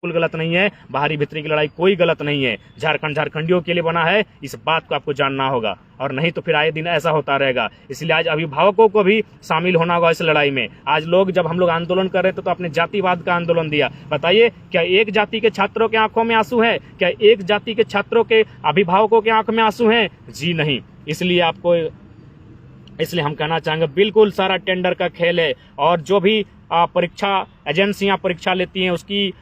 बिल्कुल गलत नहीं है, बाहरी भीतरी की लड़ाई कोई गलत नहीं है। झारखंड झारखंडियों के लिए बना है, इस बात को आपको जानना होगा, और नहीं तो फिर आए दिन ऐसा होता रहेगा। इसलिए आज अभिभावकों को भी शामिल होना होगा इस लड़ाई में। आज लोग, जब हम लोग आंदोलन कर रहे थे तो अपने जातिवाद का आंदोलन दिया। बताइए, क्या एक जाति के छात्रों के आंखों में आंसू है? क्या एक जाति के छात्रों के अभिभावकों के आंखों में आंसू हैं? जी नहीं। इसलिए हम कहना चाहेंगे, बिल्कुल सारा टेंडर का खेल है, और जो भी परीक्षा एजेंसियां परीक्षा लेती हैं उसकी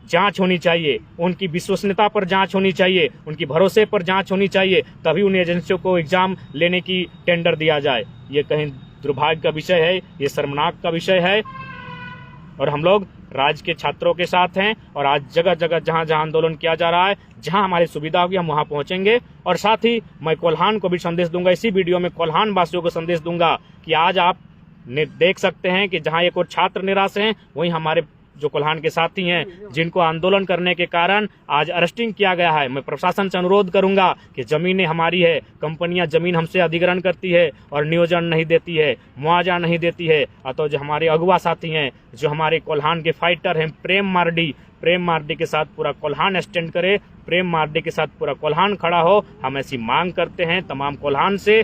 जांच होनी चाहिए, उनकी विश्वसनीयता पर जांच होनी चाहिए, उनकी भरोसे पर जांच होनी चाहिए, तभी उन एजेंसियों को एग्जाम लेने की टेंडर दिया जाए। ये कहीं दुर्भाग्य का विषय है, ये शर्मनाक का विषय है, और हम लोग राज्य के छात्रों के साथ हैं। और आज जगह जगह जहां जहां आंदोलन किया जा रहा है, जहां हमारी सुविधा होगी हम वहां पहुंचेंगे। और साथ ही मैं कोल्हान को भी संदेश दूंगा, इसी वीडियो में कोल्हान वासियों को संदेश दूंगा कि आज आप देख सकते हैं कि जहां एक और छात्र निराश हैं, वहीं हमारे जो कोल्हान के साथी हैं, जिनको आंदोलन करने के कारण आज अरेस्टिंग किया गया है। मैं प्रशासन से अनुरोध करूंगा कि जमीनें हमारी है, कंपनियां जमीन हमसे अधिग्रहण करती है और नियोजन नहीं देती है, मुआवजा नहीं देती है। अतः जो हमारे अगुआ साथी हैं, जो हमारे कोल्हान के फाइटर हैं, प्रेम मार्डी के साथ पूरा कोल्हान स्टैंड करे, प्रेम मार्डी के साथ पूरा कोल्हान खड़ा हो। हम ऐसी मांग करते हैं, तमाम कोल्हान से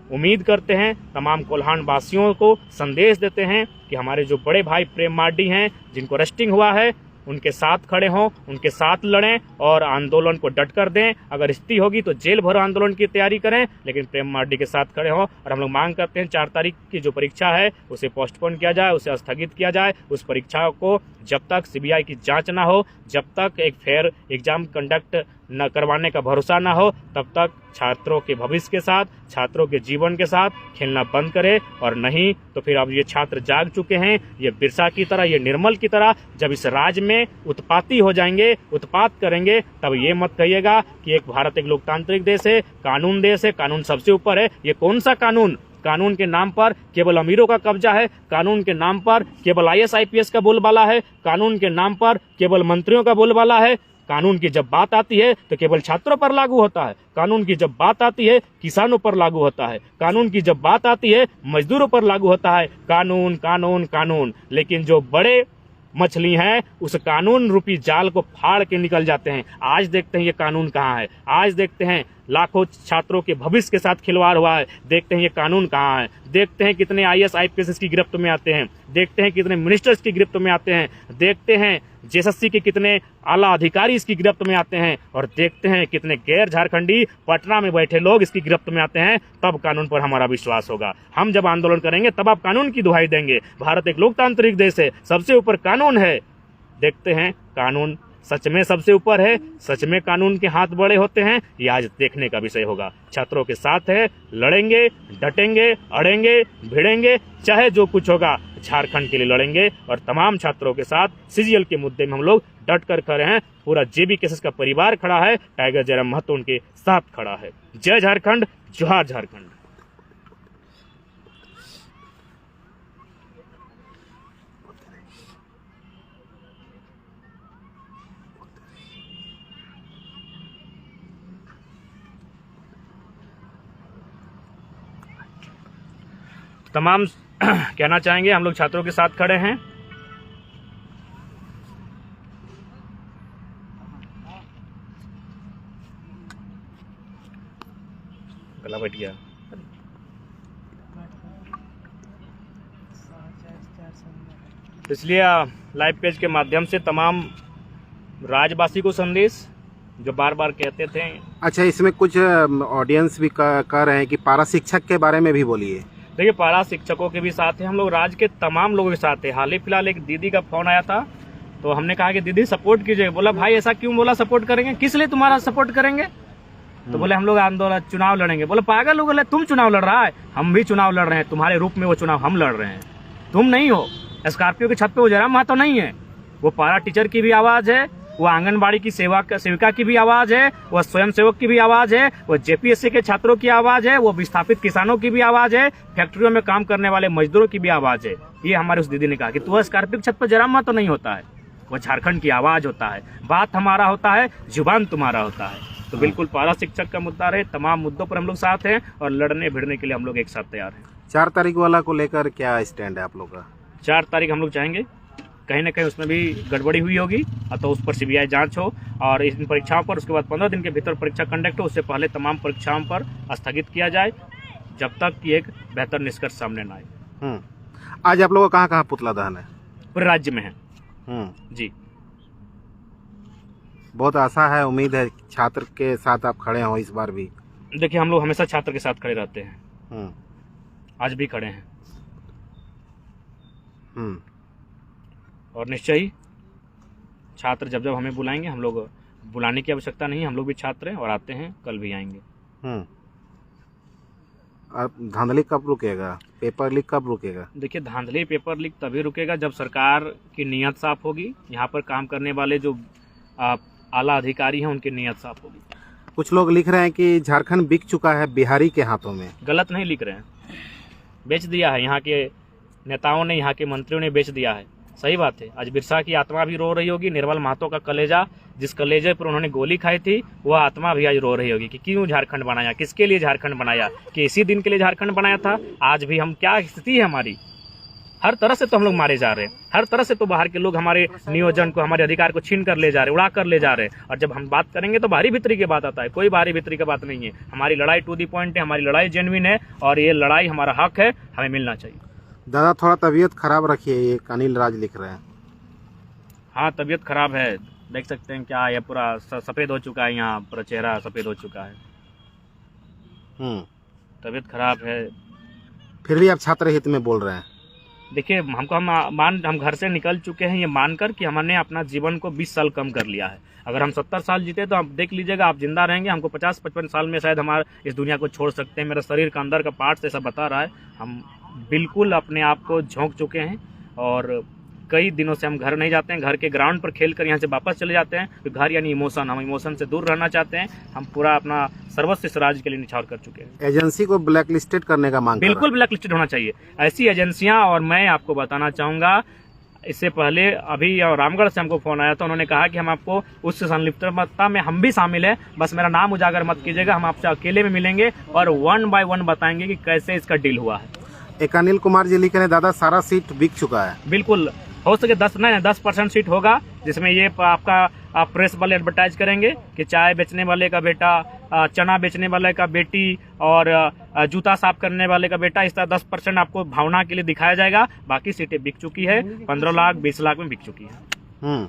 उम्मीद करते हैं, तमाम कोल्हान वासियों को संदेश देते हैं कि हमारे जो बड़े भाई प्रेम मार्डी हैं, जिनको अरेस्टिंग हुआ है, उनके साथ खड़े हों, उनके साथ लड़ें और आंदोलन को डट कर दें। अगर स्थिति होगी तो जेल भरो आंदोलन की तैयारी करें, लेकिन प्रेम मार्डी के साथ खड़े हों। और हम लोग मांग करते हैं 4 तारीख की जो परीक्षा है उसे पोस्टपोन किया जाए, उसे स्थगित किया जाए। उस परीक्षा को जब तक सीबीआई की जांच ना हो, जब तक एक फेयर एग्जाम कंडक्ट न करवाने का भरोसा ना हो, तब तक छात्रों के भविष्य के साथ, छात्रों के जीवन के साथ खेलना बंद करे। और नहीं तो फिर अब ये छात्र जाग चुके हैं, ये बिरसा की तरह, ये निर्मल की तरह जब इस राज्य में उत्पाती हो जाएंगे, उत्पात करेंगे, तब ये मत कहिएगा कि एक भारत एक लोकतांत्रिक देश है, कानून देश है, कानून सबसे ऊपर है। ये कौन सा कानून? कानून के नाम पर केवल अमीरों का कब्जा है, कानून के नाम पर केवल IAS IPS का बोलबाला है, कानून के नाम पर केवल मंत्रियों का बोलबाला है। कानून की जब बात आती है तो केवल छात्रों पर लागू होता है, कानून की जब बात आती है किसानों पर लागू होता है, कानून की जब बात आती है मजदूरों पर लागू होता है। कानून कानून कानून। लेकिन जो बड़े मछली हैं उस कानून रूपी जाल को फाड़ के निकल जाते हैं। आज देखते हैं ये कानून कहाँ है, आज देखते हैं लाखों छात्रों के भविष्य के साथ खिलवाड़ हुआ है, देखते हैं ये कानून कहाँ है, देखते हैं कितने IAS IPS की गिरफ्त में आते हैं, देखते हैं कितने मिनिस्टर्स की गिरफ्त में आते हैं, देखते हैं JSSC के कितने आला अधिकारी इसकी गिरफ्त में आते हैं, और देखते हैं कितने गैर झारखंडी पटना में बैठे लोग इसकी गिरफ्त में आते हैं। तब कानून पर हमारा विश्वास होगा। हम जब आंदोलन करेंगे तब आप कानून की दुहाई देंगे। भारत एक लोकतांत्रिक देश है, सबसे ऊपर कानून है। देखते हैं कानून सच में सबसे ऊपर है, सच में कानून के हाथ बड़े होते हैं, ये आज देखने का विषय होगा। छात्रों के साथ है, लड़ेंगे, डटेंगे, अड़ेंगे, भिड़ेंगे, चाहे जो कुछ होगा झारखंड के लिए लड़ेंगे। और तमाम छात्रों के साथ CGL के मुद्दे में हम लोग डट कर खड़े हैं। पूरा JB केसेस का परिवार खड़ा है, टाइगर जयराम महतो उनके साथ खड़ा है। जय झारखंड, जोहार झारखंड। तमाम कहना चाहेंगे, हम लोग छात्रों के साथ खड़े हैं। गला बैठ गया। इसलिए लाइव पेज के माध्यम से तमाम राज्यवासी को संदेश, जो बार बार कहते थे। अच्छा, इसमें कुछ ऑडियंस भी कह रहे हैं कि पारा शिक्षक के बारे में भी बोलिए। देखिए, पारा शिक्षकों के भी साथ हैं, हम लोग राज्य के तमाम लोगों के साथ हैं। हाल ही फिलहाल एक दीदी का फोन आया था, तो हमने कहा कि दीदी सपोर्ट कीजिए। बोला भाई ऐसा क्यों? बोला सपोर्ट करेंगे, किस लिए तुम्हारा सपोर्ट करेंगे? तो बोले हम लोग आंदोलन चुनाव लड़ेंगे। बोले पागल हो गए, तुम चुनाव लड़ रहा है, हम भी चुनाव लड़ रहे हैं, तुम्हारे रूप में वो चुनाव हम लड़ रहे हैं, तुम नहीं हो। स्कॉर्पियो की छत पे वो जयराम महतो नहीं है, वो पारा टीचर की भी आवाज है, वो आंगनबाड़ी की सेविका की भी आवाज है, वो स्वयं सेवक की भी आवाज है, वो JPSC के छात्रों की आवाज है, वो विस्थापित किसानों की भी आवाज है, फैक्ट्रियों में काम करने वाले मजदूरों की भी आवाज है। ये हमारे उस दीदी ने कहा कि तू स्कॉर्पियो की छत पर जयराम महतो नहीं होता है, वो झारखंड की आवाज होता है, बात हमारा होता है, जुबान तुम्हारा होता है। तो बिल्कुल पारा शिक्षक का मुद्दा रहे, तमाम मुद्दों पर हम लोग साथ हैं और लड़ने भिड़ने के लिए हम लोग एक साथ तैयार हैं। 4 तारीख वाला को लेकर क्या स्टैंड है आप लोग का? 4 तारीख हम लोग चाहेंगे कहीं ना कहीं उसमें भी गड़बड़ी हुई होगी, तो उस पर सीबीआई जांच हो और इन परीक्षाओं पर उसके बाद 15 दिन के भीतर परीक्षा कंडक्ट हो, उससे पहले तमाम परीक्षाओं पर स्थगित किया जाए जब तक कि एक बेहतर निष्कर्ष सामने न आए। आज आप लोगों का कहाँ पुतला दहन है? पूरे राज्य में है जी। बहुत आशा है, उम्मीद है छात्र के साथ आप खड़े हो इस बार भी। देखिए, हम लोग हमेशा छात्र के साथ खड़े रहते हैं, आज भी खड़े हैं और निश्चय ही छात्र जब जब हमें बुलाएंगे, हम लोग बुलाने की आवश्यकता नहीं, हम लोग भी छात्र हैं और आते हैं, कल भी आएंगे। अब धांधली कब रुकेगा, पेपर लीक कब रुकेगा? देखिए, धांधली पेपर लीक तभी रुकेगा जब सरकार की नीयत साफ होगी, यहाँ पर काम करने वाले जो आला अधिकारी हैं उनकी नीयत साफ होगी। कुछ लोग लिख रहे हैं कि झारखंड बिक चुका है बिहारी के हाथों में। गलत नहीं लिख रहे हैं, बेच दिया है, यहाँ के नेताओं ने, यहाँ के मंत्रियों ने बेच दिया है, सही बात है। आज बिरसा की आत्मा भी रो रही होगी, निर्मल महतो का कलेजा, जिस कलेजे पर उन्होंने गोली खाई थी, वह आत्मा भी आज रो रही होगी कि क्यों झारखंड बनाया, किसके लिए झारखंड बनाया, कि इसी दिन के लिए झारखंड बनाया था। आज भी हम, क्या स्थिति है हमारी, हर तरह से तो हम लोग मारे जा रहे हैं, हर तरह से तो बाहर के लोग हमारे नियोजन को, हमारे अधिकार को छीन कर ले जा रहे हैं, उड़ा कर ले जा रहे हैं। और जब हम बात करेंगे तो बाहरी भीतरी की बात आता है, कोई बाहरी भीतरी की बात नहीं है। हमारी लड़ाई टू दी पॉइंट है, हमारी लड़ाई जेन्युइन है और ये लड़ाई हमारा हक है, हमें मिलना चाहिए। दादा थोड़ा तबीयत खराब रखिए, ये अनिल राज लिख रहे हैं। हाँ, तबीयत खराब है, देख सकते हैं क्या है, पूरा सफ़ेद हो चुका है, यहाँ पूरा चेहरा सफ़ेद हो चुका है, तबीयत खराब है। फिर भी आप छात्र हित में बोल रहे हैं। देखिए, हम घर से निकल चुके हैं ये मानकर कि हमने अपना जीवन को 20 साल कम कर लिया है। अगर हम 70 साल जीते तो आप देख लीजिएगा, आप जिंदा रहेंगे, हमको 50-55 साल में शायद हमारे इस दुनिया को छोड़ सकते हैं। मेरा शरीर का अंदर का पार्ट ऐसा बता रहा है। हम बिल्कुल अपने आप को झोंक चुके हैं और कई दिनों से हम घर नहीं जाते हैं, घर के ग्राउंड पर खेल कर यहाँ से वापस चले जाते हैं। तो घर यानी इमोशन, हम इमोशन से दूर रहना चाहते हैं। हम पूरा अपना सर्वस्व इस राज्य के लिए निछावर कर चुके हैं। एजेंसी को ब्लैक लिस्टेड करने का मांग बिल्कुल ब्लैक लिस्टेड होना चाहिए ऐसी एजेंसियां। और मैं आपको बताना चाहूँगा, इससे पहले अभी रामगढ़ से हमको फ़ोन आया था, उन्होंने कहा कि हम आपको उस संलिप्तता में हम भी शामिल है, बस मेरा नाम उजागर मत कीजिएगा, हम आपसे अकेले में मिलेंगे और 1 बाय 1 बताएंगे कि कैसे इसका डील हुआ है। एक अनिल कुमार जी लिख रहे हैं, दादा सारा सीट बिक चुका है। बिल्कुल हो सके 10% सीट होगा, जिसमें ये आपका प्रेस वाले एडवर्टाइज करेंगे कि चाय बेचने वाले का बेटा, चना बेचने वाले का बेटी और जूता साफ करने वाले का बेटा, इस तरह 10% आपको भावना के लिए दिखाया जाएगा। बाकी सीटें बिक चुकी है, 15 लाख 20 लाख में बिक चुकी है।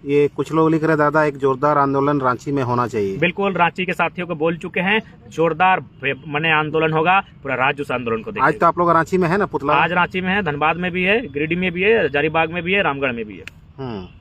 ये कुछ लोग लिख रहे दादा एक जोरदार आंदोलन रांची में होना चाहिए। बिल्कुल, रांची के साथियों को बोल चुके हैं, जोरदार मने आंदोलन होगा, पूरा राज्य उस आंदोलन को देखेगा। आज तो आप लोग रांची में है ना पुतला? आज रांची में है, धनबाद में भी है, गिरिडीह में भी है, हजारीबाग में भी है, रामगढ़ में भी है।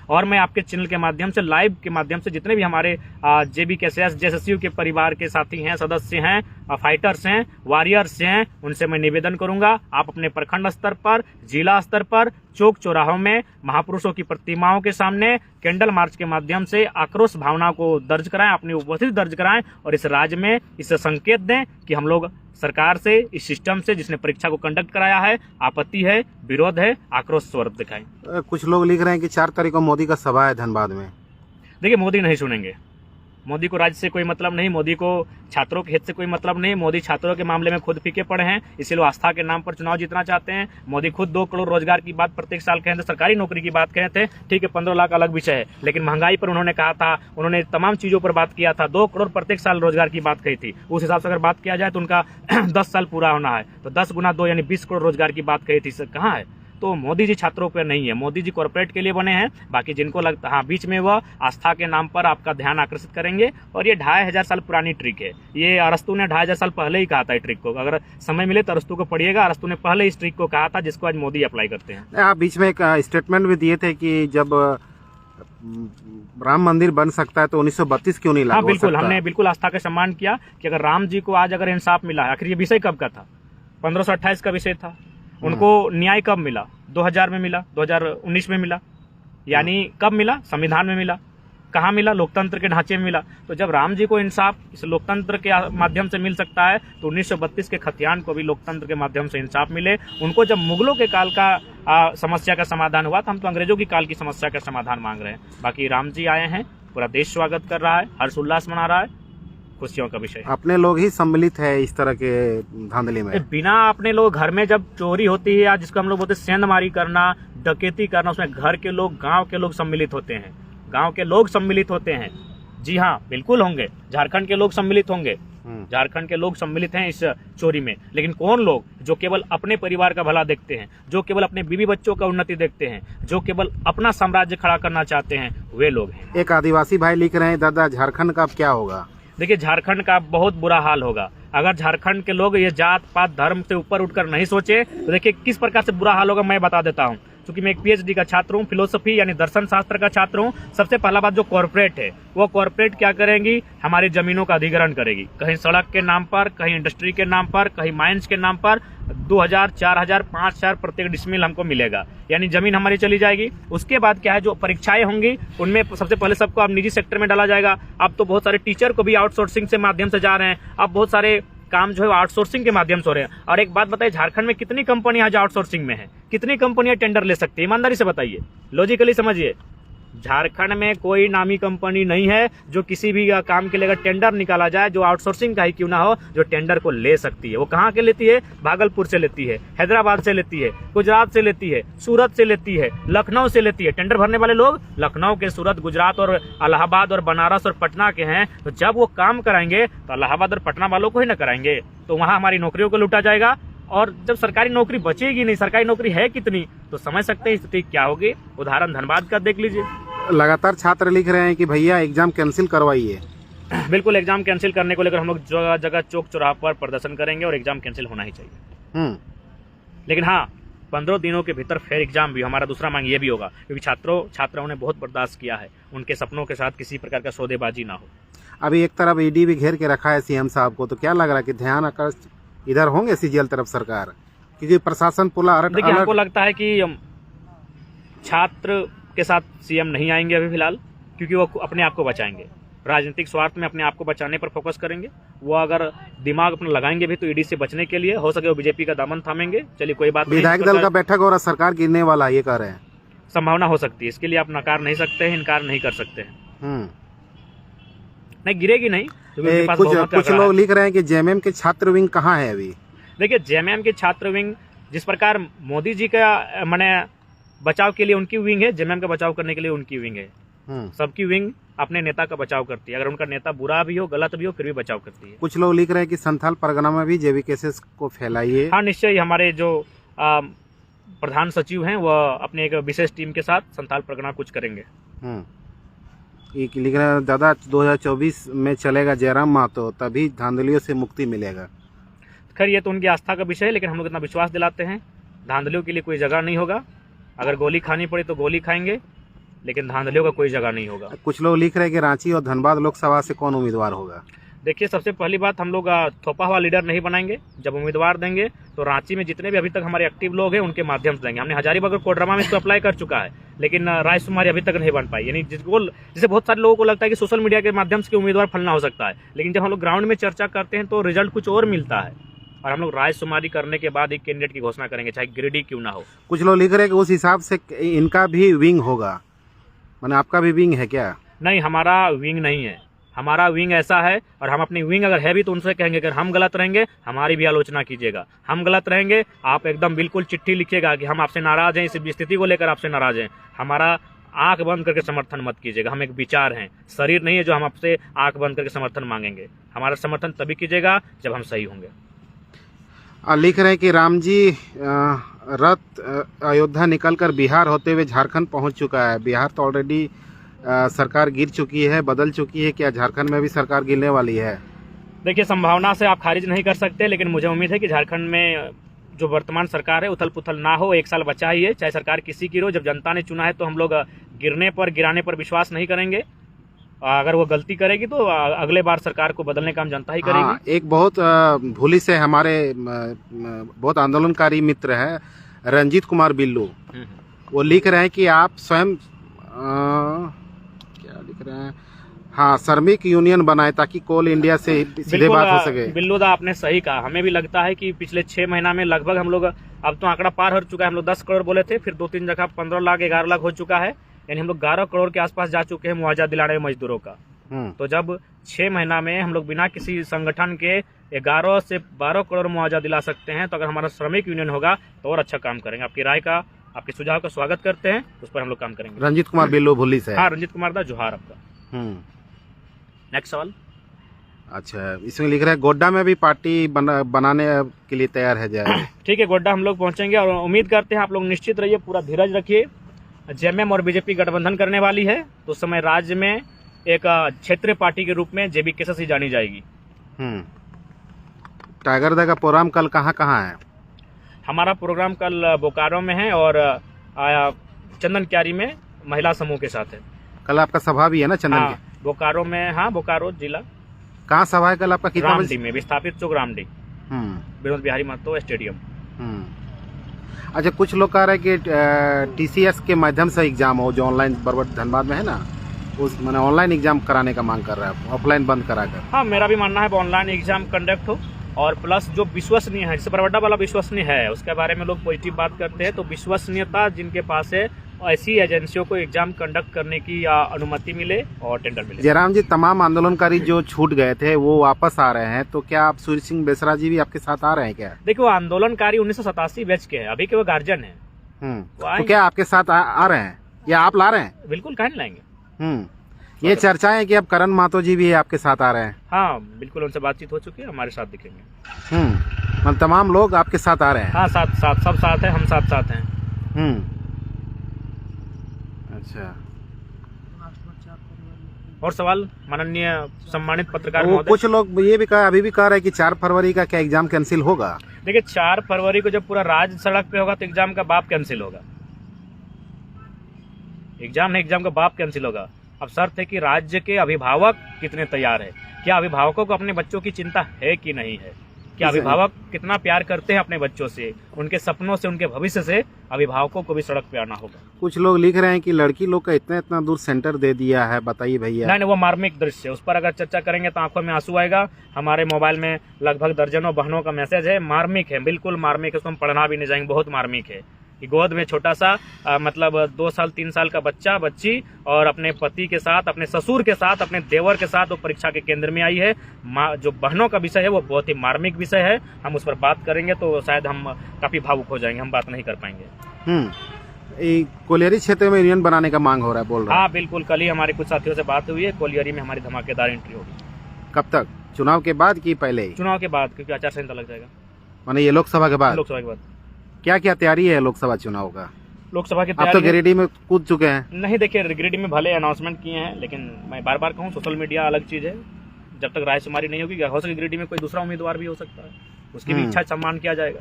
और मैं आपके चैनल के माध्यम से, लाइव के माध्यम से, जितने भी हमारे JBKCS JSSU के परिवार के साथी हैं, सदस्य हैं, फाइटर्स हैं, वॉरियर्स हैं, उनसे मैं निवेदन करूंगा, आप अपने प्रखंड स्तर पर, जिला स्तर पर, चौक चौराहों में महापुरुषों की प्रतिमाओं के सामने कैंडल मार्च के माध्यम से आक्रोश भावना को दर्ज कराएं, अपनी उपस्थिति दर्ज कराएं और इस राज्य में इससे संकेत दें कि हम लोग सरकार से, इस सिस्टम से जिसने परीक्षा को कंडक्ट कराया है, आपत्ति है, विरोध है, आक्रोश स्वरूप दिखाएं। कुछ लोग लिख रहे हैं कि 4 तारीख को मोदी का सभा है धनबाद में। देखिए, मोदी नहीं सुनेंगे, मोदी को राज्य से कोई मतलब नहीं, मोदी को छात्रों के हित से कोई मतलब नहीं। मोदी छात्रों के मामले में खुद फीके पड़े हैं, इसीलिए आस्था के नाम पर चुनाव जीतना चाहते हैं। मोदी खुद 2 करोड़ रोजगार की बात प्रत्येक साल कहे थे, सरकारी नौकरी की बात कहे थे, ठीक है 15 लाख अलग विषय है, लेकिन महंगाई पर उन्होंने कहा था, उन्होंने तमाम चीजों पर बात किया था। 2 करोड़ प्रत्येक साल रोजगार की बात कही थी। उस हिसाब से अगर बात किया जाए तो उनका 10 साल पूरा होना है, तो 10 गुना 2 यानी 20 करोड़ रोजगार की बात कही थी, सर कहाँ है? तो मोदी जी छात्रों पर नहीं है, मोदी जी कॉर्पोरेट के लिए बने हैं। बाकी जिनको लगता, हाँ, बीच में वह आस्था के नाम पर आपका ध्यान आकर्षित करेंगे। और ये 2500 साल पुरानी ट्रिक है, ये अरस्तु ने 2500 साल पहले ही कहा था। ट्रिक को अगर समय मिले तो अरस्तु को पढ़िएगा, अरस्तु ने पहले इस ट्रिक को कहा था, जिसको आज मोदी अप्लाई करते हैं। आप बीच में एक स्टेटमेंट भी दिए थे कि जब राम मंदिर बन सकता है तो 1932 क्यों नहीं लागू? हाँ बिल्कुल, हमने बिल्कुल आस्था का सम्मान किया कि अगर राम जी को आज अगर इंसाफ मिला है, आखिर ये विषय कब का था? 1528 का विषय था। उनको न्याय कब मिला? 2000 में मिला, 2019 में मिला, यानी कब मिला? संविधान में मिला। कहाँ मिला? लोकतंत्र के ढांचे में मिला। तो जब राम जी को इंसाफ इस लोकतंत्र के माध्यम से मिल सकता है, तो 1932 के खतियान को भी लोकतंत्र के माध्यम से इंसाफ मिले। उनको जब मुगलों के काल का समस्या का समाधान हुआ, तो हम तो अंग्रेजों की काल की समस्या का समाधान मांग रहे हैं। बाकी राम जी आए हैं, पूरा देश स्वागत कर रहा है, हर्षोल्लास मना रहा है। खुशियों का विषय है। अपने लोग ही सम्मिलित है इस तरह के धांधली में। बिना अपने लोग घर में जब चोरी होती है या जिसको हम लोग बोलते हैं सेंधमारी करना, डकैती करना, उसमें घर के लोग, गांव के लोग सम्मिलित होते हैं। गांव के लोग सम्मिलित होते हैं। जी हाँ, बिल्कुल होंगे। झारखंड के लोग सम्मिलित होंगे। झारखंड के लोग सम्मिलित हैं इस चोरी में। लेकिन कौन लोग? जो केवल अपने परिवार का भला देखते हैं, जो केवल अपने बीवी बच्चों का उन्नति देखते हैं, जो केवल अपना साम्राज्य खड़ा करना चाहते हैं, वे लोग हैं। एक आदिवासी भाई लिख रहे हैं, दादा झारखंड का अब क्या होगा? देखिए, झारखंड का बहुत बुरा हाल होगा अगर झारखंड के लोग ये जात पात धर्म से ऊपर उठकर नहीं सोचे तो देखिए किस प्रकार से बुरा हाल होगा मैं बता देता हूँ। क्योंकि मैं एक पीएचडी का छात्र हूँ, फिलोसफी यानी दर्शन शास्त्र का छात्र हूँ। सबसे पहला बात, जो कॉर्पोरेट है वो कॉर्पोरेट क्या करेंगी? हमारी जमीनों का अधिग्रहण करेगी। कहीं सड़क के नाम पर, कहीं इंडस्ट्री के नाम पर, कहीं माइंस के नाम पर 2000, 4000, 5000 प्रत्येक डिसमिल हमको मिलेगा, यानी जमीन हमारी चली जाएगी। उसके बाद क्या है, जो परीक्षाएं होंगी उनमें सबसे पहले सबको अब निजी सेक्टर में डाला जाएगा। अब तो बहुत सारे टीचर को भी आउटसोर्सिंग से माध्यम से जा रहे हैं। अब बहुत सारे काम जो है आउटसोर्सिंग के माध्यम से हो रहे हैं। और एक बात बताइए, झारखंड में कितनी कंपनियां आज आउटसोर्सिंग में है? कितनी कंपनियां टेंडर ले सकती है? ईमानदारी से बताइए, लॉजिकली समझिए। झारखंड में कोई नामी कंपनी नहीं है जो किसी भी काम के लिए अगर टेंडर निकाला जाए, जो आउटसोर्सिंग का ही क्यों ना हो, जो टेंडर को ले सकती है। वो कहाँ के लेती है? भागलपुर से लेती है, हैदराबाद से लेती है, गुजरात से लेती है, सूरत से लेती है, लखनऊ से लेती है। टेंडर भरने वाले लोग लखनऊ के, सूरत, गुजरात और इलाहाबाद और बनारस और पटना के हैं। तो जब वो काम कराएंगे तो इलाहाबाद और पटना वालों को ही ना कराएंगे, तो वहां हमारी नौकरियों को लूटा जाएगा। और जब सरकारी नौकरी बचेगी नहीं, सरकारी नौकरी है कितनी, तो समझ सकते हैं स्थिति क्या होगी। उदाहरण धनबाद का देख लीजिए। लगातार छात्र लिख रहे हैं कि भैया एग्जाम कैंसिल करवाइए। बिल्कुल, एग्जाम कैंसिल करने को लेकर हम लोग जगह जगह चौक चौराहा पर प्रदर्शन करेंगे और एग्जाम कैंसिल होना ही चाहिए। लेकिन हाँ, 15 दिनों के भीतर फेयर एग्जाम भी, हमारा दूसरा मांग ये भी होगा, क्योंकि छात्राओं ने बहुत बर्दाश्त किया है। उनके सपनों के साथ किसी प्रकार का सौदेबाजी ना हो। अभी एक तरफ ईडी भी घेर के रखा है सीएम साहब को, तो क्या लग रहा है कि ध्यान आकर्षित इधर होंगे सीजीएल तरफ सरकार? क्योंकि प्रशासन पूरा अलर्ट। देखिए, हमको लगता है कि छात्र के साथ सीएम नहीं आएंगे अभी फिलहाल, क्योंकि वो अपने आप को बचाएंगे। राजनीतिक स्वार्थ में अपने आप को बचाने पर फोकस करेंगे। वो अगर दिमाग अपना लगाएंगे भी तो ईडी से बचने के लिए, हो सके वो बीजेपी का दामन थामेंगे। चलिए कोई बात नहीं। विधायक दल का बैठक और सरकार गिरने वाला, ये कह रहे हैं। संभावना हो सकती है, इसके लिए आप नकार नहीं सकते हैं, इनकार नहीं कर सकते हैं। नहीं, गिरेगी नहीं। कुछ लोग लिख रहे हैं कि जेएमएम के छात्र विंग कहाँ है अभी? देखिए, जेएमएम के छात्र विंग, जिस प्रकार मोदी जी का माने बचाव के लिए उनकी विंग है, जेएमएम का बचाव करने के लिए उनकी विंग है। सबकी विंग अपने नेता का बचाव करती है। अगर उनका नेता बुरा भी हो, गलत भी हो, फिर भी बचाव करती है। कुछ लोग लिख रहे हैं कि संथाल परगना में भी जेबी केसेस को फैलाइए। हाँ, निश्चय। हमारे जो प्रधान सचिव हैं वह अपने एक विशेष टीम के साथ संथाल परगना कुछ करेंगे। ये लिख रहे हैं, दादा 2024 में चलेगा जयराम महतो, तभी धांधलियों से मुक्ति मिलेगा। खैर, ये तो उनकी आस्था का विषय है, लेकिन हम लोग इतना विश्वास दिलाते हैं, धांधलियों के लिए कोई जगह नहीं होगा। अगर गोली खानी पड़ी तो गोली खाएंगे, लेकिन धांधलियों का कोई जगह नहीं होगा। कुछ लोग लिख रहे हैं कि रांची और धनबाद लोकसभा से कौन उम्मीदवार होगा? देखिए, सबसे पहली बात, हम लोग थोपा हुआ लीडर नहीं बनाएंगे। जब उम्मीदवार देंगे तो रांची में जितने भी अभी तक हमारे एक्टिव लोग हैं उनके माध्यम से देंगे। हमने हजारीबाग और कोडरमा में इसको अप्लाई कर चुका है, लेकिन रायसुमारी अभी तक नहीं बन पाई। यानी जिसे बहुत सारे लोगों को लगता है कि सोशल मीडिया के माध्यम से उम्मीदवार फलना हो सकता है, लेकिन जब हम लोग ग्राउंड में चर्चा करते हैं तो रिजल्ट कुछ और मिलता है। और हम लोग रायसुमारी करने के बाद एक कैंडिडेट की घोषणा करेंगे, चाहे गिरिडीह क्यों ना हो। कुछ लोग लिख रहे हैं कि उस हिसाब से इनका भी विंग होगा, माने आपका भी विंग है क्या? नहीं, हमारा विंग नहीं है। हमारा विंग ऐसा है, और हम अपनी विंग अगर है भी तो उनसे कहेंगे अगर हम गलत रहेंगे हमारी भी आलोचना कीजिएगा। हम गलत रहेंगे, आप एकदम बिल्कुल चिट्ठी लिखिएगा कि हम आपसे नाराज हैं, इस स्थिति को लेकर आपसे नाराज हैं। हमारा आंख बंद करके समर्थन मत कीजिएगा। हम एक विचार हैं, शरीर नहीं है जो हम आपसे आंख बंद करके समर्थन मांगेंगे। हमारा समर्थन तभी कीजिएगा जब हम सही होंगे। लिख रहे हैं कि राम जी रथ अयोध्या निकलकर बिहार होते हुए झारखंड पहुंच चुका है। बिहार तो ऑलरेडी सरकार गिर चुकी है, बदल चुकी है। क्या झारखंड में भी सरकार गिरने वाली है? देखिए, संभावना से आप खारिज नहीं कर सकते, लेकिन मुझे उम्मीद है कि झारखंड में जो वर्तमान सरकार है उथल पुथल ना हो। 1 साल बचा ही है, चाहे सरकार किसी की हो। जब जनता ने चुना है तो हम लोग गिराने पर विश्वास नहीं करेंगे। अगर वो गलती करेगी तो अगले बार सरकार को बदलने का हम जनता ही करेगी। हाँ, एक बहुत भूली से हमारे बहुत आंदोलनकारी मित्र है रंजीत कुमार बिल्लू, वो लिख रहे हैं कि आप स्वयं क्या लिख रहे हैं, हाँ, श्रमिक यूनियन बनाए ताकि कोल इंडिया से सीधे बात हो सके। बिल्लू दा, आपने सही कहा। हमें भी लगता है कि पिछले 6 महीना में लगभग हम लोग, अब तो आंकड़ा पार हो चुका है। हम लोग 10 करोड़ बोले थे, फिर 2-3 जगह 15 लाख 11 लाख हो चुका है। यानी हम लोग 11 करोड़ के आसपास जा चुके हैं मुआवजा दिलाने में मजदूरों का। तो जब 6 महीना में हम लोग बिना किसी संगठन के 11 से 12 करोड़ मुआवजा दिला सकते हैं, तो अगर हमारा श्रमिक यूनियन होगा तो और अच्छा काम करेंगे। आपकी राय का, आपके सुझाव का स्वागत करते हैं, उस पर हम लोग काम करेंगे। रंजीत कुमार बिल्लो भुल्ली से। हाँ, रंजीत कुमार दा जोहार आपका। नेक्स्ट सवाल। अच्छा, इसमें लिख रहा है गोड्डा में भी पार्टी बनाने के लिए तैयार है जाए। ठीक है, गोड्डा हम लोग पहुंचेंगे और उम्मीद करते हैं आप लोग निश्चित रहिए, पूरा धीरज रखिए। जेएमएम और बीजेपी गठबंधन करने वाली है, तो उस समय राज्य में एक क्षेत्रीय पार्टी के रूप में जेबी केसस ही जानी जाएगी। टाइगर दा का प्रोग्राम कल कहाँ है? हमारा प्रोग्राम कल बोकारो में है और चंदन क्यारी में महिला समूह के साथ है। कल आपका सभा भी है ना चंदन? हाँ, बोकारो में। हाँ, बोकारो जिला। कहाँ सभा है कल आपका? कितना रामडी में, विस्थापित चौक रामडी, विनोद बिहारी महतो स्टेडियम। अच्छा, कुछ लोग कह रहे हैं कि टीसीएस के माध्यम से एग्जाम हो, जो ऑनलाइन बरबट धनबाद में है ना, उस मैंने ऑनलाइन एग्जाम कराने का मांग कर रहा है, ऑफलाइन बंद कराकर। हाँ, मेरा भी मानना है ऑनलाइन एग्जाम कंडक्ट हो, और प्लस जो विश्वसनीय है, जैसे बरबड्डा वाला विश्वसनीय है, उसके बारे में लोग पॉजिटिव बात करते हैं, तो विश्वसनीयता जिनके पास है ऐसी एजेंसियों को एग्जाम कंडक्ट करने की अनुमति मिले और टेंडर मिले। जयराम जी, तमाम आंदोलनकारी जो छूट गए थे वो वापस आ रहे हैं, तो क्या आप सूर्य सिंह बेसरा जी भी आपके साथ आ रहे हैं क्या? देखिए, वो आंदोलनकारी 1987 बैच के हैं, अभी के वो गार्जियन है। तो क्या आपके साथ आ रहे हैं या आप ला रहे हैं? बिल्कुल, कहीं लाएंगे। ये चर्चा है कि अब करण महतो जी भी आपके साथ आ रहे हैं। हाँ, बिल्कुल, उनसे बातचीत हो चुकी है, हमारे साथ दिखेंगे। मतलब तमाम लोग आपके साथ आ रहे हैं? हाँ, साथ सब साथ है, हम साथ हैं। अच्छा, और सवाल माननीय सम्मानित पत्रकार महोदय? कुछ लोग ये भी अभी भी कह रहे हैं कि 4 फरवरी का क्या एग्जाम कैंसिल होगा? देखिए, 4 फरवरी को जब पूरा राज्य सड़क पे होगा तो एग्जाम का बाप कैंसिल होगा। एग्जाम नहीं, एग्जाम का बाप कैंसिल होगा। अब शर्त है कि राज्य के अभिभावक कितने तैयार है, क्या अभिभावकों को अपने बच्चों की चिंता है कि नहीं है, क्या अभिभावक कितना प्यार करते हैं अपने बच्चों से, उनके सपनों से, उनके भविष्य से। अभिभावकों को भी सड़क पे आना होगा। कुछ लोग लिख रहे हैं कि लड़की लोग का इतना दूर सेंटर दे दिया है, बताइए भैया। नहीं, वो मार्मिक दृश्य है, उस पर अगर चर्चा करेंगे तो आंखों में आंसू आएगा। हमारे मोबाइल में लगभग दर्जनों बहनों का मैसेज है, मार्मिक है, बिल्कुल मार्मिक है, उसको हम पढ़ना भी नहीं जाएंगे, बहुत मार्मिक है कि गोद में छोटा सा मतलब 2 साल 3 साल का बच्चा बच्ची और अपने पति के साथ, अपने ससुर के साथ, अपने देवर के साथ वो परीक्षा के केंद्र में आई है। जो बहनों का विषय है वो बहुत ही मार्मिक विषय है, हम उस पर बात करेंगे तो शायद हम काफी भावुक हो जाएंगे, हम बात नहीं कर पाएंगे। कोलियरी क्षेत्र में यूनियन बनाने का मांग हो रहा है, बोल रहा है? हाँ, बिल्कुल, कल ही हमारे कुछ साथियों से बात हुई है, कोलियरी में हमारी धमाकेदार एंट्री होगी। कब तक? चुनाव के बाद कि पहले ही? चुनाव के बाद, क्योंकि आचार संहिता लग जाएगा। माने ये लोकसभा के बाद? लोकसभा के बाद। क्या तैयारी है लोकसभा चुनाव का? लोकसभा की तैयारी आप तो गिरिडीह में कूद चुके हैं। नहीं, देखिए, गिरिडीह में भले अनाउंसमेंट किए हैं, लेकिन मैं बार बार कहूँ, सोशल मीडिया अलग चीज है। जब तक रायशुमारी नहीं होगी, हो सके गिरिडीह में कोई दूसरा उम्मीदवार भी हो सकता है, उसकी भी इच्छा सम्मान किया जाएगा।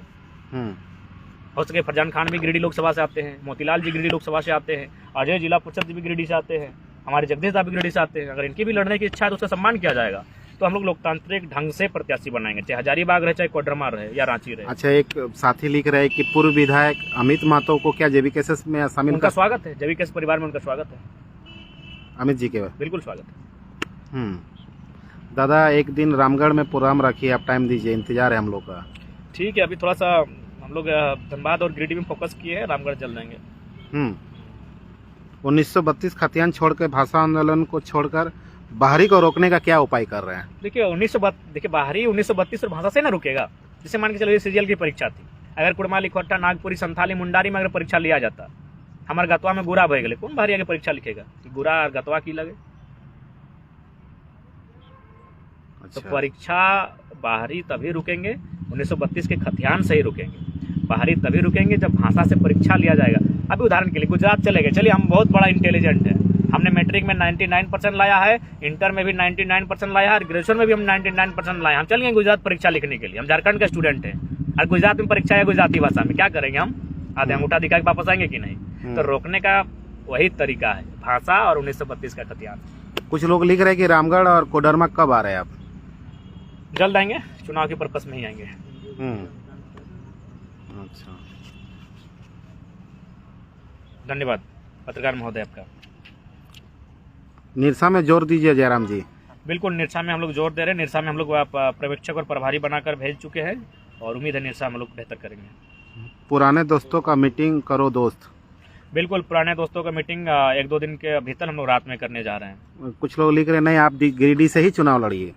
हो सके फरजान खान भी गिरिडीह लोकसभा से आते हैं, मोतीलाल जी गिरिडीह लोकसभा से आते हैं, अजय जिला परिषद जी भी गिरिडीह से आते हैं, हमारे जगदीश साहब भी गिरिडीह से आते हैं। अगर इनकी भी लड़ने की इच्छा है तो उसका सम्मान किया जाएगा। तो हम लोग लोकतांत्रिक ढंग से प्रत्याशी बनाएंगे, चाहे हजारीबाग रहे, चाहे कोडरमा रहे या रांची रहे। अच्छा, एक साथी लिख रहे हैं कि पूर्व विधायक अमित महतो को क्या जेबी केसेस में शामिल? उनका स्वागत है, जेबी केस परिवार में उनका स्वागत है। अमित जी के बिल्कुल स्वागत है। दादा, एक दिन रामगढ़ में प्रोग्राम रखिए, आप टाइम दीजिए, इंतजार है हम लोग का। ठीक है, अभी थोड़ा सा हम लोग धनबाद और गिरिडीह में फोकस किए हैं, रामगढ़ चल जाएंगे। 1932 खतियान छोड़कर, भाषा आंदोलन को छोड़कर बाहरी को रोकने का क्या उपाय कर रहे हैं? देखिए, बाहरी 1932 और भाषा से ना रुकेगा। जैसे मान के चलो, सीजीएल की परीक्षा थी, अगर कुड़मा, लिखोटा, नागपुरी, संथाली, मुंडारी में अगर परीक्षा लिया जाता, हमारे गतवा में गुरा भय गए, कौन बाहरी आगे परीक्षा लिखेगा? गुरा और गतवा की लगे। अच्छा। तो परीक्षा बाहरी तभी रुकेंगे, 1932 के खतियान से ही रुकेंगे। बाहरी तभी रुकेंगे जब भाषा से परीक्षा लिया जाएगा। अभी उदाहरण के लिए गुजरात चले गए, चलिए, हम बहुत बड़ा इंटेलिजेंट है, हमने मैट्रिक में 99% लाया है, इंटर में भी 99% लाया है, और ग्रेजुएशन में भी हम 99% लाए। हम चल गए गुजरात परीक्षा लिखने के लिए, हम झारखंड के स्टूडेंट हैं, और गुजरात में परीक्षा है गुजराती भाषा में, क्या करेंगे हम? आधे अंगूठा दिखा के वापस आएंगे कि नहीं? तो रोकने का वही तरीका है, भाषा और 1932 का खतियान। कुछ लोग लिख रहे हैं कि रामगढ़ और कोडरमा कब आ रहे हैं आप? जल्द आएंगे, चुनाव के पर्पस में ही आएंगे। अच्छा, धन्यवाद पत्रकार महोदय आपका। निरसा में जोर दीजिए जयराम जी। बिल्कुल, निरसा में हम लोग जोर दे रहे हैं। निरसा में हम लोग पर्यवेक्षक और प्रभारी बनाकर भेज चुके हैं और उम्मीद है निरसा हम लोग बेहतर करेंगे। पुराने दोस्तों का मीटिंग करो दोस्त। बिल्कुल, पुराने दोस्तों का मीटिंग 1-2 दिन के भीतर हम लोग रात में करने जा रहे हैं। कुछ लोग लिख रहे नहीं आप गिरिडीह से ही चुनाव लड़िए।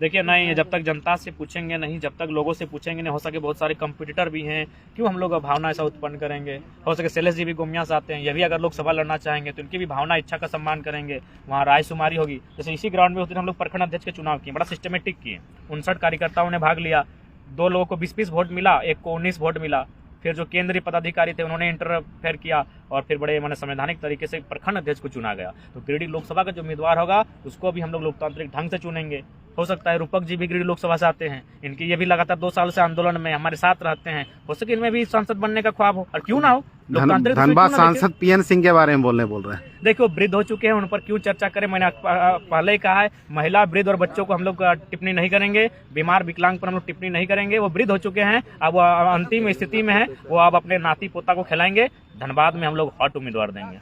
देखिए नहीं, जब तक जनता से पूछेंगे नहीं, जब तक लोगों से पूछेंगे नहीं, हो सके बहुत सारे कंपटीटर भी हैं, क्यों हम लोग भावना ऐसा उत्पन्न करेंगे। हो सके शैलेश जी भी गोमिया से आते हैं, ये भी अगर लोकसभा लड़ना चाहेंगे तो इनकी भी भावना इच्छा का सम्मान करेंगे। वहाँ रायशुमारी होगी, जैसे इसी ग्राउंड में उस दिन हम लोग प्रखंड अध्यक्ष के चुनाव किए, बड़ा सिस्टमेटिक किए। 59 कार्यकर्ताओं ने भाग लिया, 2 लोगों को 20-20 वोट मिला, एक को 19 वोट मिला। फिर जो केंद्रीय पदाधिकारी थे उन्होंने इंटरफेयर किया और फिर बड़े मैंने संवैधानिक तरीके से प्रखंड अध्यक्ष को चुना गया। तो गिरिडीह लोकसभा का जो उम्मीदवार होगा उसको भी हम लोग लोकतांत्रिक ढंग से चुनेंगे। हो सकता है रूपक जी भी गिरिडीह लोकसभा से आते हैं, इनकी ये भी लगातार 2 साल से आंदोलन में हमारे साथ रहते हैं, हो सके इनमें भी सांसद बनने का ख्वाब हो, और क्यों ना हो। धनबाद सांसद पीएन सिंह के बारे में बोल रहे हैं। देखो वृद्ध हो चुके हैं, उन पर क्यों चर्चा करें। मैंने पहले ही कहा है, महिला, वृद्ध और बच्चों को हम लोग टिप्पणी नहीं करेंगे, बीमार विकलांग पर हम लोग टिप्पणी नहीं करेंगे। वो वृद्ध हो चुके हैं, अब वो अंतिम स्थिति में है, वो अब अपने नाती पोता को खिलाएंगे। धनबाद में हम लोग हॉट उम्मीदवार देंगे।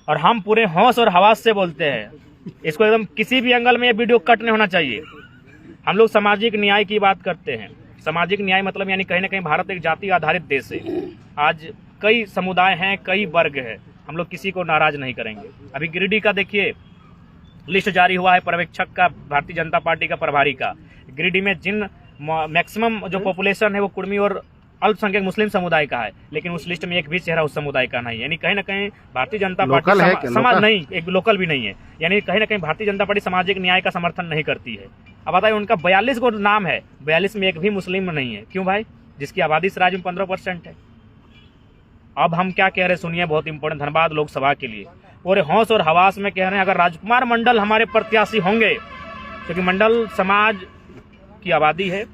और हम पूरे होश और हवास से बोलते हैं, इसको एकदम किसी भी एंगल में ये वीडियो कट नहीं होना चाहिए। हम लोग सामाजिक न्याय की बात करते हैं। सामाजिक न्याय मतलब यानी कहीं ना कहीं भारत एक जाति आधारित देश है। आज कई समुदाय हैं, कई वर्ग है, हम लोग किसी को नाराज नहीं करेंगे। अभी गिरिडीह का देखिए लिस्ट जारी हुआ है पर्यवेक्षक का, भारतीय जनता पार्टी का प्रभारी का। गिरिडीह में जिन मैक्सिमम जो पॉपुलेशन है वो कुर्मी और अल्पसंख्यक मुस्लिम समुदाय का है, लेकिन उस लिस्ट में एक भी चेहरा उस समुदाय का नहीं है। यानी कहीं ना कहीं भारतीय जनता पार्टी समाज नहीं, एक लोकल भी नहीं है, यानी कहीं ना कहीं भारतीय जनता पार्टी सामाजिक न्याय का समर्थन नहीं करती है। अब बताइए, उनका 42 को नाम है, 42 में एक भी मुस्लिम नहीं है। क्यों भाई? जिसकी आबादी इस राज्य में 15% है। अब हम क्या कह रहे हैं सुनिए, बहुत इंपॉर्टेंट धनबाद लोकसभा के लिए पूरे होश और हवास में कह रहे हैं, अगर राजकुमार मंडल हमारे प्रत्याशी होंगे, क्योंकि मंडल समाज की आबादी है,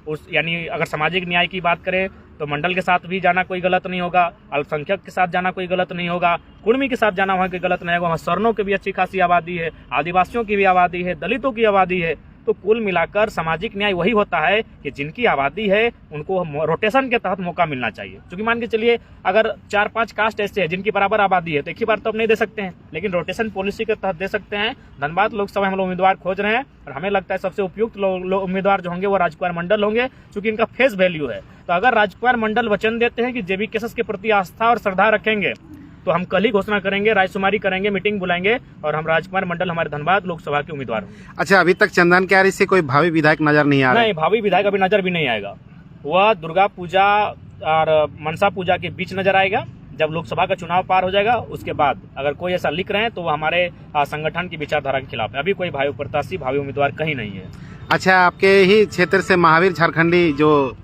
उस यानी अगर सामाजिक न्याय की बात करें तो मंडल के साथ भी जाना कोई गलत नहीं होगा, अल्पसंख्यक के साथ जाना कोई गलत नहीं होगा, कुर्मी के साथ जाना वहाँ कोई गलत नहीं होगा। वहाँ सर्णों की भी अच्छी खासी आबादी है, आदिवासियों की भी आबादी है, दलितों की आबादी है। तो कुल मिलाकर सामाजिक न्याय वही होता है कि जिनकी आबादी है उनको रोटेशन के तहत मौका मिलना चाहिए। क्योंकि मान के चलिए अगर 4-5 कास्ट ऐसे हैं जिनकी बराबर आबादी है तो एक ही बार तो अब नहीं दे सकते हैं, लेकिन रोटेशन पॉलिसी के तहत दे सकते हैं। धनबाद लोकसभा हम लोग उम्मीदवार खोज रहे हैं और हमें लगता है सबसे उपयुक्त उम्मीदवार जो होंगे वो राजकुमार मंडल होंगे, क्योंकि इनका फेस वैल्यू है। तो अगर राजकुमार मंडल वचन देते हैं कि जेबी केसेस के प्रति आस्था और श्रद्धा रखेंगे तो हम कल ही घोषणा करेंगे, रायशुमारी करेंगे, मीटिंग बुलाएंगे और हम राजकुमार मंडल हमारे धनबाद लोकसभा के उम्मीदवार होंगे। अच्छा, अभी तक चंदन क्यारी से कोई भावी विधायक नजर नहीं आ रहा? नहीं, भावी विधायक अभी नजर भी नहीं आएगा। वह दुर्गा पूजा और मनसा पूजा के बीच नजर आएगा। जब लोकसभा का चुनाव पार हो जाएगा उसके बाद अगर कोई ऐसा लिख रहे हैं तो वो हमारे संगठन की विचारधारा के खिलाफ है। अभी कोई भावी प्रत्याशी, भावी उम्मीदवार कहीं नहीं है। अच्छा, आपके ही क्षेत्र से महावीर झारखंडी जो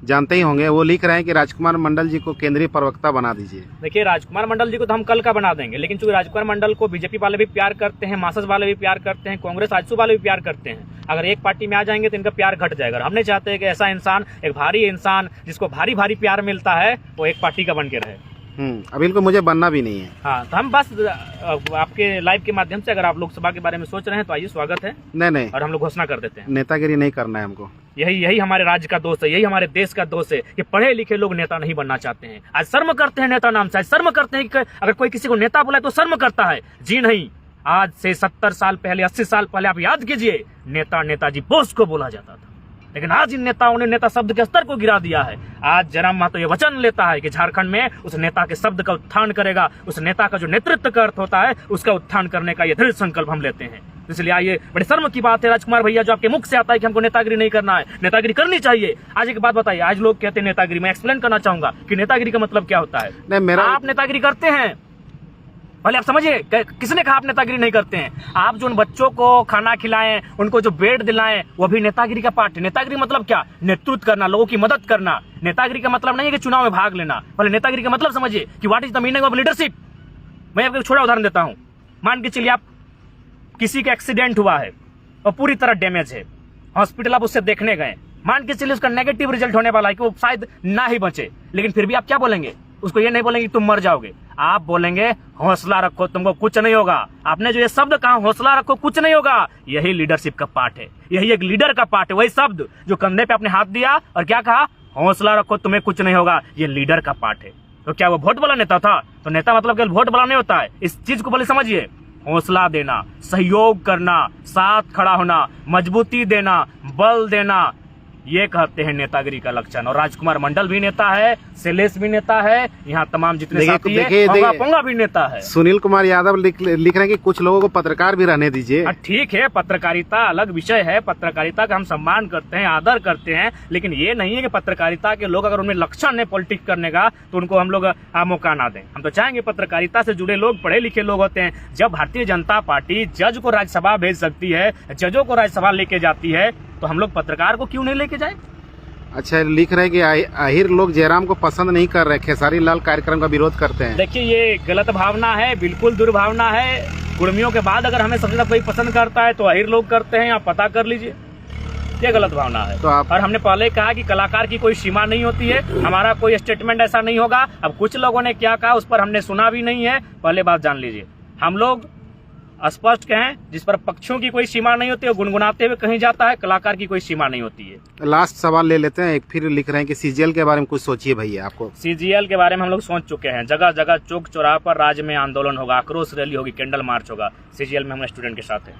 जानते ही होंगे वो लिख रहे हैं कि राजकुमार मंडल जी को केंद्रीय प्रवक्ता बना दीजिए। देखिए, राजकुमार मंडल जी को तो हम कल का बना देंगे, लेकिन चूंकि राजकुमार मंडल को बीजेपी वाले भी प्यार करते हैं, मार्क्सिस्ट वाले भी प्यार करते हैं, कांग्रेस आजसू वाले भी प्यार करते हैं। अगर एक पार्टी में आ जाएंगे तो इनका प्यार घट जाएगा। हम नहीं चाहते कि ऐसा इंसान, एक भारी इंसान जिसको भारी भारी प्यार मिलता है, वो एक पार्टी का बन के रहे। अभी इनको मुझे बनना भी नहीं है। हाँ, तो हम बस आपके लाइव के माध्यम से अगर आप लोकसभा के बारे में सोच रहे हैं तो आइए, स्वागत है। नहीं, और हम लोग घोषणा कर देते हैं। नेतागिरी नहीं करना है हमको। यही हमारे राज्य का दोष है, यही हमारे देश का दोष है कि पढ़े लिखे लोग नेता नहीं बनना चाहते हैं। आज शर्म करते हैं नेता नाम से, आज शर्म करते हैं कि अगर कोई किसी को नेता बुलाए तो शर्म करता है। जी नहीं, आज से 70 साल पहले, 80 साल पहले आप याद कीजिए, नेताजी बोस को बोला जाता था, लेकिन आज इन नेताओं ने नेता शब्द के स्तर को गिरा दिया है। आज जयराम महतो ये वचन लेता है कि झारखंड में उस नेता के शब्द का उत्थान करेगा, उस नेता का जो नेतृत्व का अर्थ होता है उसका उत्थान करने का ये दृढ़ संकल्प हम लेते हैं। इसलिए आइए, बड़े शर्म की बात है राजकुमार भैया, जो आपके मुख से आता है कि हमको नेतागिरी नहीं करना है। नेतागिरी करनी चाहिए। आज एक बात बताइए, आज लोग कहते हैं नेतागिरी, मैं एक्सप्लेन करना चाहूंगा कि नेतागिरी का मतलब क्या होता है। आप नेतागिरी करते हैं, पहले आप समझिए, किसने कहा आप नेतागिरी नहीं करते हैं? आप जो उन बच्चों को खाना खिलाएं, उनको जो बेड दिलाएं, वो भी नेतागिरी का पार्ट है। नेतागिरी मतलब क्या? नेतृत्व करना, लोगों की मदद करना। नेतागिरी का मतलब नहीं है कि चुनाव में भाग लेना। पहले नेतागिरी का मतलब समझिए कि what is the meaning of leadership. मैं आपको छोटा उदाहरण देता हूं। मान के चलिए आप किसी का एक्सीडेंट हुआ है और पूरी तरह डैमेज है, हॉस्पिटल आप उससे देखने गए, मान के चलिए उसका नेगेटिव रिजल्ट होने वाला है कि वो शायद ना ही बचे, लेकिन फिर भी आप क्या बोलेंगे? उसको ये नहीं बोलेंगे तुम मर जाओगे, आप बोलेंगे हौसला रखो, तुमको कुछ नहीं होगा। आपने जो ये शब्द कहा, हौसला रखो, कुछ नहीं होगा, यही लीडरशिप का पार्ट है, यही एक लीडर का पार्ट है। वही शब्द जो कंधे पे आपने हाथ दिया और क्या कहा, हौसला रखो, तुम्हें कुछ नहीं होगा, ये लीडर का पार्ट है। तो क्या वो वोट वाला नेता था? तो नेता मतलब केवल वोट वाला नहीं होता है। इस चीज को पहले समझिए। हौसला देना, सहयोग करना, साथ खड़ा होना, मजबूती देना, बल देना, ये कहते हैं नेतागिरी का लक्षण। और राजकुमार मंडल भी नेता है, शैलेश भी नेता है, यहाँ तमाम जितने साथी हैं, पोंगा भी नेता है। सुनील कुमार यादव लिख रहे हैं कि कुछ लोगों को पत्रकार भी रहने दीजिए। ठीक है, पत्रकारिता अलग विषय है, पत्रकारिता का हम सम्मान करते हैं, आदर करते हैं, लेकिन ये नहीं है कि पत्रकारिता के लोग अगर उनमें लक्षण है पॉलिटिक्स करने का तो उनको हम लोग मौका ना दें। हम तो चाहेंगे पत्रकारिता से जुड़े लोग पढ़े लिखे लोग होते हैं। जब भारतीय जनता पार्टी जज को राज्यसभा भेज सकती है, जजों को राज्यसभा लेके जाती है, तो हम लोग पत्रकार को क्यों नहीं लेके जाए। अच्छा, लिख रहे हैं कि आहिर लोग जयराम को पसंद नहीं कर रहे, खेसारी लाल कार्यक्रम का विरोध करते हैं। देखिए, ये गलत भावना है, बिल्कुल दुर्भावना है। कुर्मियों के बाद अगर हमें सबसे ज्यादा कोई पसंद करता है तो आहिर लोग करते हैं, आप पता कर लीजिए, ये गलत भावना है। तो और हमने पहले कहा कि कलाकार की कोई सीमा नहीं होती है, हमारा कोई स्टेटमेंट ऐसा नहीं होगा। अब कुछ लोगों ने क्या कहा उस पर हमने सुना भी नहीं है, पहले बात जान लीजिए। हम लोग स्पष्ट कहें, जिस पर पक्षों की कोई सीमा नहीं होती है, गुनगुनाते हुए कहीं जाता है, कलाकार की कोई सीमा नहीं होती है। लास्ट सवाल ले लेते हैं, एक फिर लिख रहे हैं कि सीजीएल के बारे में कुछ सोचिए भैया। आपको सीजीएल के बारे में हम लोग सोच चुके हैं। जगह जगह चौक चौराहा पर राज्य में आंदोलन होगा, आक्रोश रैली होगी, कैंडल मार्च होगा। सीजीएल में हम स्टूडेंट के साथ हैं।